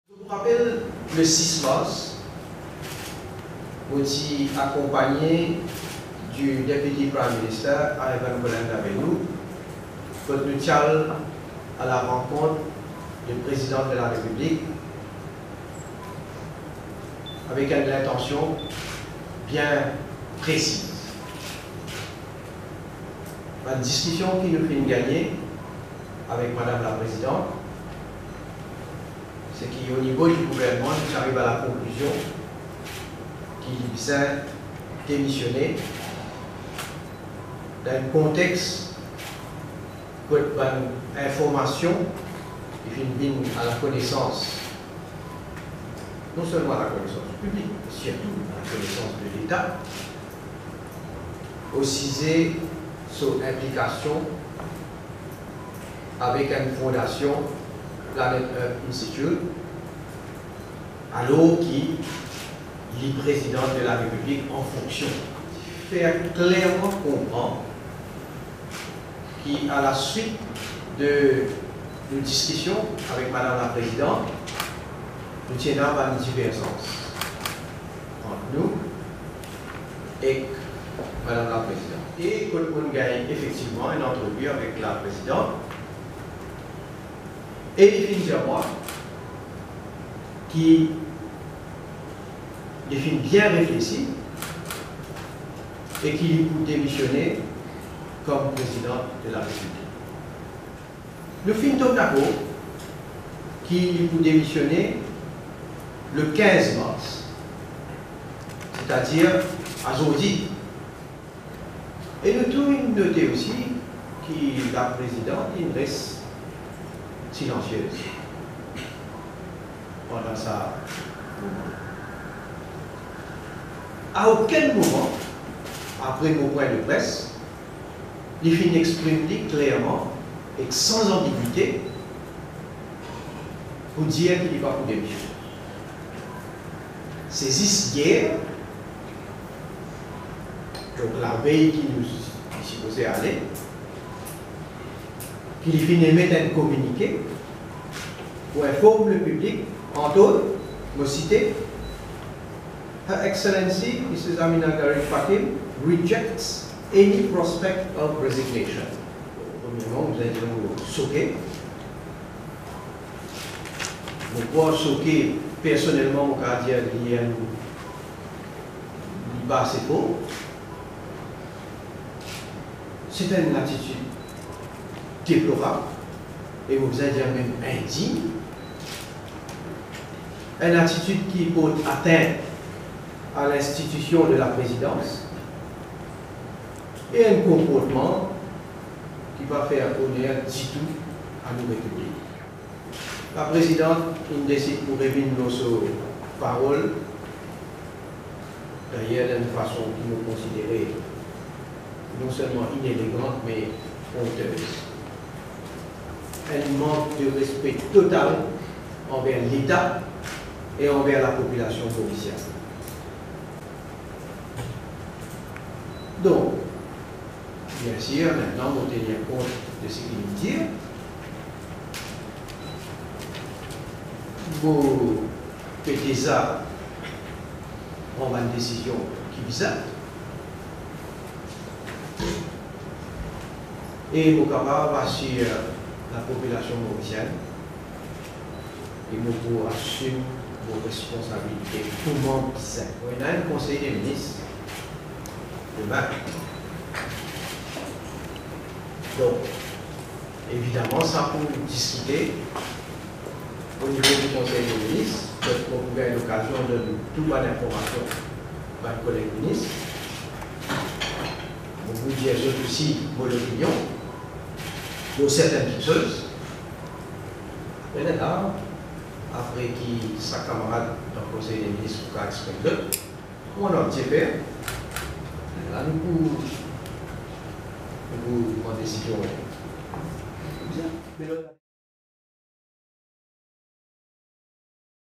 Je vous rappelle, le 6 mars, vous êtes accompagné du Deputy Prime Minister, Ivan Colin Davelou, pour nous à la rencontre du président de la République avec une intention bien précise. La discussion qui nous fait gagner avec Madame la Présidente, c'est qu'au niveau du gouvernement, nous arrivons à la conclusion qu'il s'est démissionné dans un contexte où l'information qui finit à la connaissance, non seulement à la connaissance du public, mais surtout à la connaissance de l'État, aussi sur implication avec une fondation, Planet Earth Institute, alors qui est président de la République en fonction. Faire clairement comprendre qu'à la suite de nos discussions avec Madame la Présidente, nous tenons à une divergence entre nous et Madame la Présidente. Et qu'on gagne effectivement une entrevue avec la Présidente. Et définitivement, qui définit bien réfléchi et qui lui peut démissionner comme président de la République. Le fin d'accord qui lui peut démissionner le 15 mars, c'est-à-dire à aujourd'hui. Et nous devons noter aussi que la présidente reste silencieuse pendant ça. À aucun moment, après mon point de presse, il finit exprimer clairement et sans ambiguïté pour dire qu'il n'est pas pour démissionner. C'est ici hier, donc la veille qui nous est supposé aller, qu'il finit de mettre un communiqué pour informer le public, entre autres, me citer, Her Excellency Mrs. Amina Garib Fakim rejects any prospect of resignation. Premièrement, vous allez vous choquer. Vous pouvez choquer personnellement au cas qu'il y a pas c'est faux. C'est une attitude déplorable et vous allez dire même indigne. Une attitude qui porte atteinte à l'institution de la présidence et un comportement qui va faire honneur du tout à nos républiques. La présidente, il décide pour revenir nos paroles, d'ailleurs d'une façon qui nous considérait non seulement inélégante, mais honteuse. Elle manque de respect total envers l'État et envers la population provinciale. Donc, bien sûr, maintenant, vous tenir compte de ce qu'il dit. Vous faites ça, on va une décision qui est bizarre. Et vous capable sur la population provinciale et vous pouvez assumer vos responsabilités. Tout le monde sait. On a un conseil des ministres demain. Donc, évidemment, ça pour discuter au niveau du conseil des ministres. Vous pouvez avoir l'occasion de toute bonne information par le collègue ministre. Vous dire aussi mon opinion pour certaines choses. Maintenant, après que sa camarade dans le conseil des ministres a exprimé, on a un petit peu. Là, nous pouvons décision.